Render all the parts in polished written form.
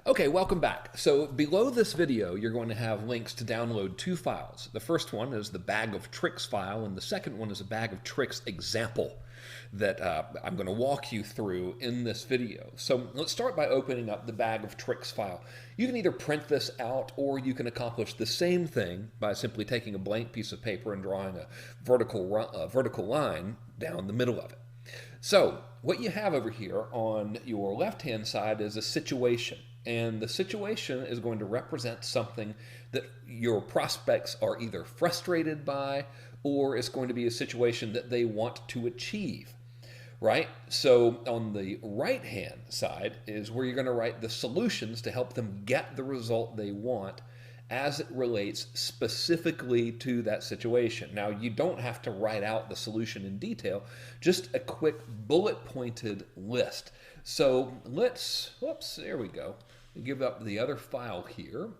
Okay, welcome back. So below this video, you're going to have links to download two files. The first one is the Bag of Tricks file, and the second one is a Bag of Tricks example that I'm going to walk you through in this video. So let's start by opening up the Bag of Tricks file. You can either print this out, or you can accomplish the same thing by simply taking a blank piece of paper and drawing a vertical line down the middle of it. So what you have over here on your left-hand side is a situation. And the situation is going to represent something that your prospects are either frustrated by, or it's going to be a situation that they want to achieve, right? So on the right-hand side is where you're going to write the solutions to help them get the result they want as it relates specifically to that situation. Now, you don't have to write out the solution in detail, just a quick bullet-pointed list. So whoops, there we go. Give up the other file here.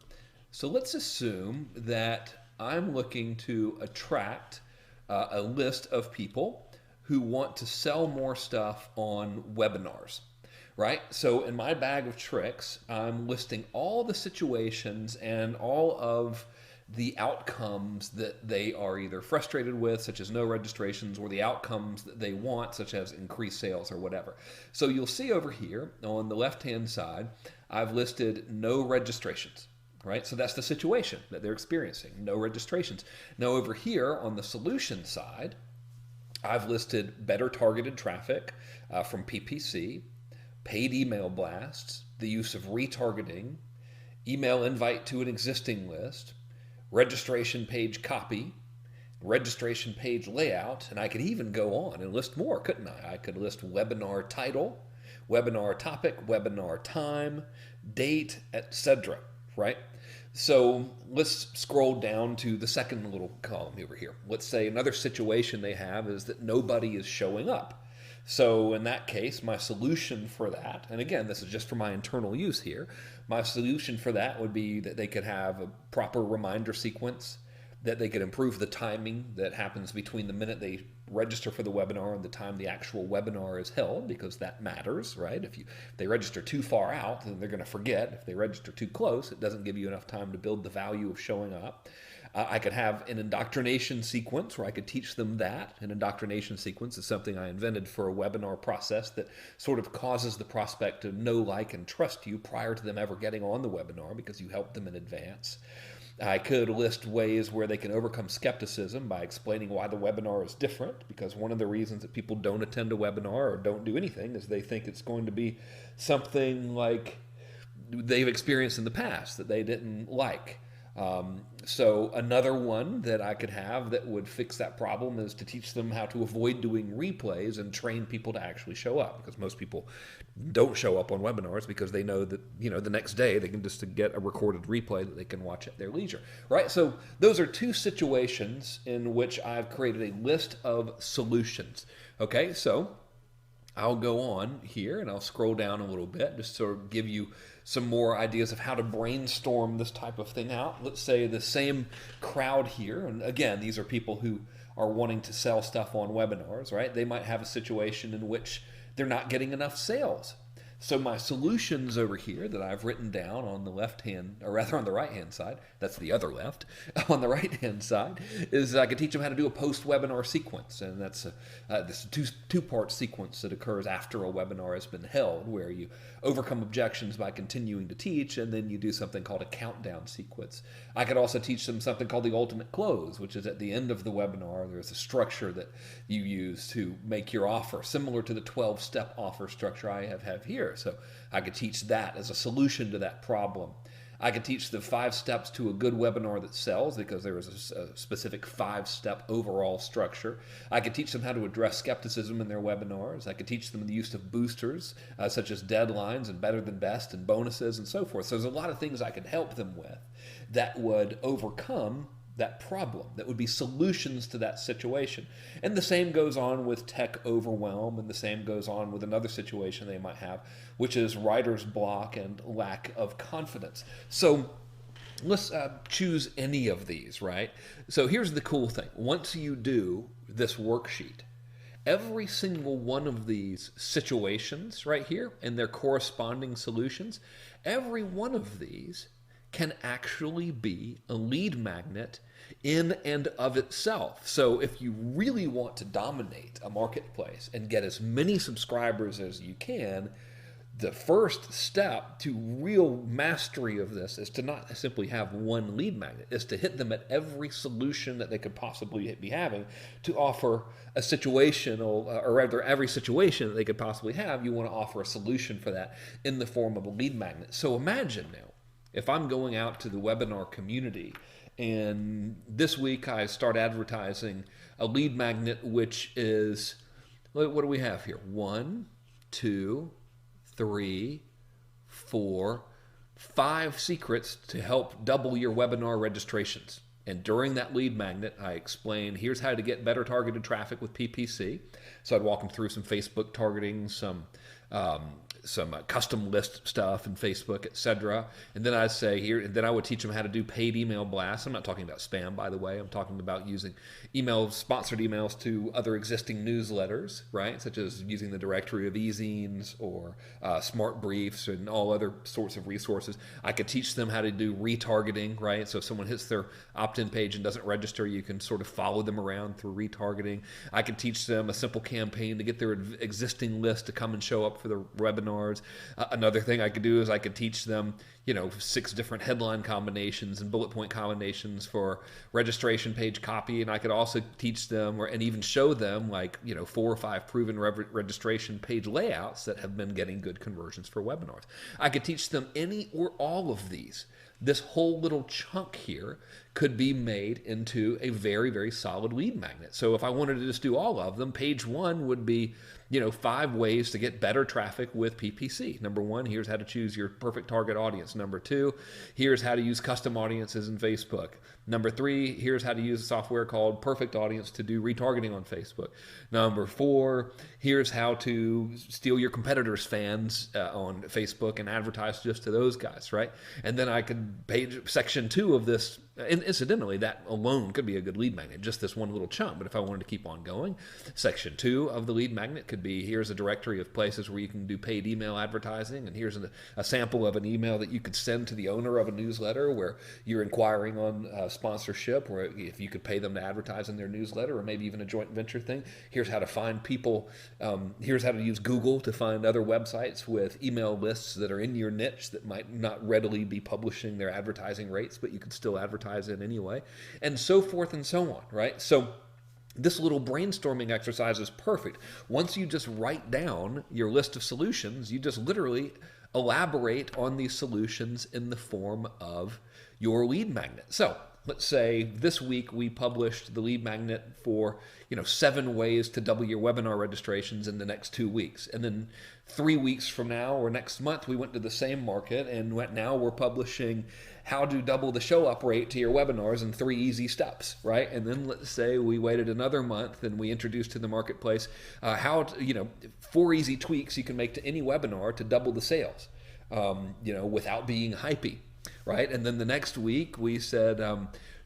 So let's assume that I'm looking to attract a list of people who want to sell more stuff on webinars, right? So in my bag of tricks, I'm listing all the situations and all of the outcomes that they are either frustrated with, such as no registrations, or the outcomes that they want, such as increased sales or whatever. So you'll see over here on the left-hand side, I've listed no registrations, right? So that's the situation that they're experiencing, no registrations. Now over here on the solution side, I've listed better targeted traffic from PPC, paid email blasts, the use of retargeting, email invite to an existing list, registration page copy, registration page layout, and I could even go on and list more, couldn't I? I could list webinar title, webinar topic, webinar time, date, etc., right? So let's scroll down to the second little column over here. Let's say another situation they have is that nobody is showing up. So in that case, my solution for that, and again, this is just for my internal use here, my solution for that would be that they could have a proper reminder sequence, that they could improve the timing that happens between the minute they register for the webinar and the time the actual webinar is held, because that matters, right? If they register too far out, then they're going to forget. If they register too close, it doesn't give you enough time to build the value of showing up. I could have an indoctrination sequence where I could teach them that. An indoctrination sequence is something I invented for a webinar process that sort of causes the prospect to know, like, and trust you prior to them ever getting on the webinar because you helped them in advance. I could list ways where they can overcome skepticism by explaining why the webinar is different, because one of the reasons that people don't attend a webinar or don't do anything is they think it's going to be something like they've experienced in the past that they didn't like. So another one that I could have that would fix that problem is to teach them how to avoid doing replays and train people to actually show up, because most people don't show up on webinars because they know that, the next day they can just get a recorded replay that they can watch at their leisure, right? So those are two situations in which I've created a list of solutions. Okay, so I'll go on here and I'll scroll down a little bit just to sort of give you some more ideas of how to brainstorm this type of thing out. Let's say the same crowd here, and again, these are people who are wanting to sell stuff on webinars, right? They might have a situation in which they're not getting enough sales. So my solutions over here that I've written down on the left hand, or rather on the right hand side, that's the other left, on the right hand side, is I could teach them how to do a post-webinar sequence. And that's this two-part sequence that occurs after a webinar has been held, where you overcome objections by continuing to teach, and then you do something called a countdown sequence. I could also teach them something called the ultimate close, which is at the end of the webinar. There's a structure that you use to make your offer, similar to the 12-step offer structure I have here. So I could teach that as a solution to that problem. I could teach the 5 steps to a good webinar that sells, because there is a specific 5-step overall structure. I could teach them how to address skepticism in their webinars. I could teach them the use of boosters, such as deadlines and better than best and bonuses and so forth. So there's a lot of things I could help them with that would overcome that problem, that would be solutions to that situation. And the same goes on with tech overwhelm, and the same goes on with another situation they might have, which is writer's block and lack of confidence. So let's choose any of these, right? So here's the cool thing. Once you do this worksheet, every single one of these situations right here and their corresponding solutions, every one of these can actually be a lead magnet in and of itself. So if you really want to dominate a marketplace and get as many subscribers as you can, the first step to real mastery of this is to not simply have one lead magnet, is to hit them at every solution that they could possibly be having to offer a situational, or rather every situation that they could possibly have, you want to offer a solution for that in the form of a lead magnet. So imagine now, if I'm going out to the webinar community and this week I start advertising a lead magnet, which is, what do we have here? 1, 2, 3, 4, 5 secrets to help double your webinar registrations. And during that lead magnet, I explain, here's how to get better targeted traffic with PPC. So I'd walk them through some Facebook targeting, some custom list stuff in Facebook, etc. And then I say here, and then I would teach them how to do paid email blasts. I'm not talking about spam, by the way. I'm talking about using sponsored emails to other existing newsletters, right? Such as using the directory of e-zines or smart briefs and all other sorts of resources. I could teach them how to do retargeting, right? So if someone hits their opt-in page and doesn't register, you can sort of follow them around through retargeting. I could teach them a simple campaign to get their existing list to come and show up for the webinar. Another thing I could do is I could teach them, 6 different headline combinations and bullet point combinations for registration page copy. And I could also teach them and even show them 4 or 5 proven registration page layouts that have been getting good conversions for webinars. I could teach them any or all of these. This whole little chunk here could be made into a very, very solid lead magnet. So if I wanted to just do all of them, page 1 would be 5 ways to get better traffic with PPC. Number 1, here's how to choose your perfect target audience. Number 2, here's how to use custom audiences in Facebook. Number 3, here's how to use a software called Perfect Audience to do retargeting on Facebook. Number 4, here's how to steal your competitors' fans on Facebook and advertise just to those guys, right? And then I could page section 2 of this. And incidentally, that alone could be a good lead magnet, just this one little chunk. But if I wanted to keep on going, section 2 of the lead magnet could be, here's a directory of places where you can do paid email advertising, and here's a sample of an email that you could send to the owner of a newsletter where you're inquiring on sponsorship, or if you could pay them to advertise in their newsletter, or maybe even a joint venture thing. Here's how to find people. Here's how to use Google to find other websites with email lists that are in your niche that might not readily be publishing their advertising rates, but you could still advertise in anyway, and so forth and so on, right? So this little brainstorming exercise is perfect. Once you just write down your list of solutions, you just literally elaborate on these solutions in the form of your lead magnet. So let's say this week we published the lead magnet for 7 ways to double your webinar registrations in the next 2 weeks. And then 3 weeks from now or next month, we went to the same market and now we're publishing how to double the show up rate to your webinars in 3 easy steps, right? And then let's say we waited another month and we introduced to the marketplace how to, 4 easy tweaks you can make to any webinar to double the sales, without being hypey, right? And then the next week we said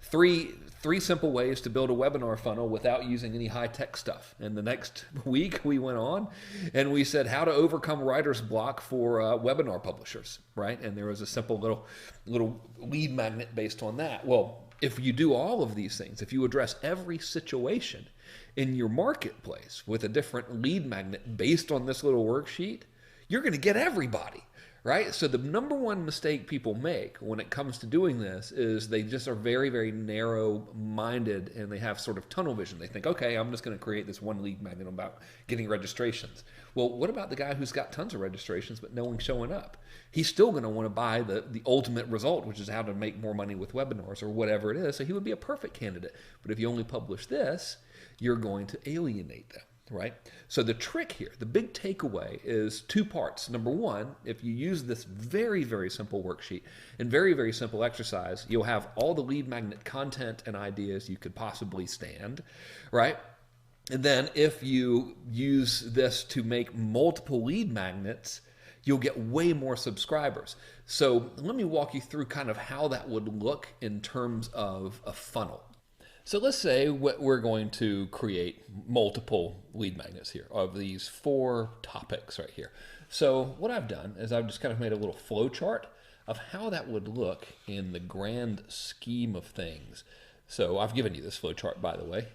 three simple ways to build a webinar funnel without using any high-tech stuff. And the next week we went on and we said how to overcome writer's block for webinar publishers, right? And there was a simple little lead magnet based on that. Well, if you do all of these things, if you address every situation in your marketplace with a different lead magnet based on this little worksheet, you're going to get everybody. Right? So the number one mistake people make when it comes to doing this is they just are very, very narrow-minded and they have sort of tunnel vision. They think, okay, I'm just going to create this one lead magnet about getting registrations. Well, what about the guy who's got tons of registrations but no one's showing up? He's still going to want to buy the ultimate result, which is how to make more money with webinars or whatever it is. So he would be a perfect candidate. But if you only publish this, you're going to alienate them. Right? So the trick here, the big takeaway is 2 parts. Number 1, if you use this very, very simple worksheet and very, very simple exercise, you'll have all the lead magnet content and ideas you could possibly stand, right? And then if you use this to make multiple lead magnets, you'll get way more subscribers. So let me walk you through kind of how that would look in terms of a funnel. So let's say we're going to create multiple lead magnets here of these 4 topics right here. So what I've done is I've just kind of made a little flow chart of how that would look in the grand scheme of things. So I've given you this flow chart, by the way.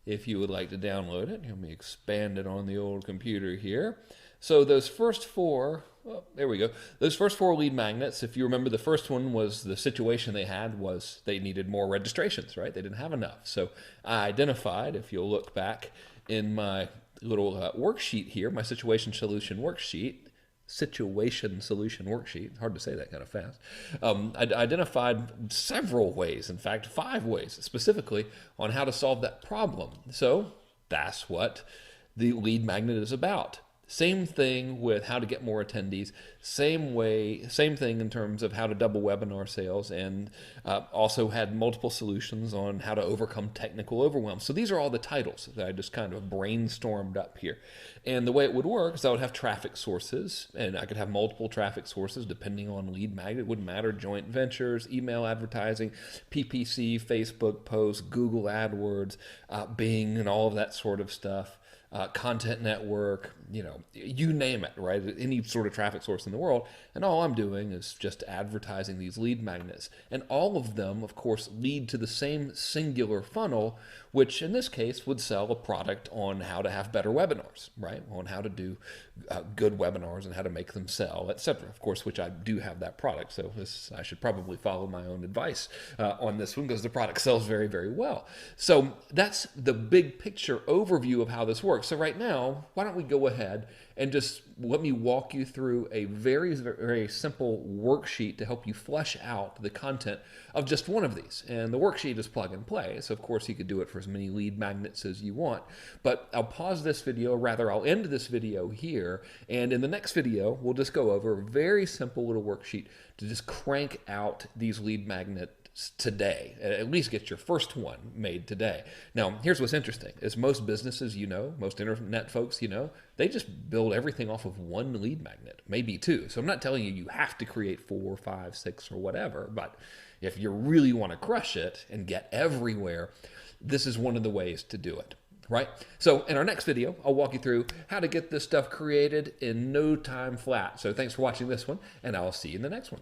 If you would like to download it, let me expand it on the old computer here. So those first 4, oh, there we go. Those first 4 lead magnets, if you remember, the first one was the situation they had was they needed more registrations, right? They didn't have enough. So I identified, if you'll look back in my little worksheet here, my situation solution worksheet, hard to say that kind of fast. I identified several ways, in fact 5 ways specifically on how to solve that problem. So that's what the lead magnet is about. Same thing with how to get more attendees, same thing in terms of how to double webinar sales, and also had multiple solutions on how to overcome technical overwhelm. So these are all the titles that I just kind of brainstormed up here. And the way it would work is I would have traffic sources, and I could have multiple traffic sources depending on lead magnet. It wouldn't matter, joint ventures, email advertising, PPC, Facebook posts, Google AdWords, Bing, and all of that sort of stuff. Content network, you name it, right? Any sort of traffic source in the world. And all I'm doing is just advertising these lead magnets. And all of them, of course, lead to the same singular funnel, which in this case would sell a product on how to have better webinars, right? On how to do good webinars and how to make them sell, etc. Of course, which I do have that product. So I should probably follow my own advice on this one because the product sells very, very well. So that's the big picture overview of how this works. So right now, why don't we go ahead and just let me walk you through a very, very simple worksheet to help you flesh out the content of just one of these. And the worksheet is plug and play. So of course you could do it for as many lead magnets as you want. But I'll pause this video, or rather I'll end this video here. And in the next video, we'll just go over a very simple little worksheet to just crank out these lead magnets today. At least get your first one made today. Now, here's what's interesting, is most businesses, most internet folks, they just build everything off of one lead magnet, maybe 2. So I'm not telling you have to create 4, 5, 6, or whatever, but if you really want to crush it and get everywhere, this is one of the ways to do it. Right? So in our next video, I'll walk you through how to get this stuff created in no time flat. So thanks for watching this one, and I'll see you in the next one.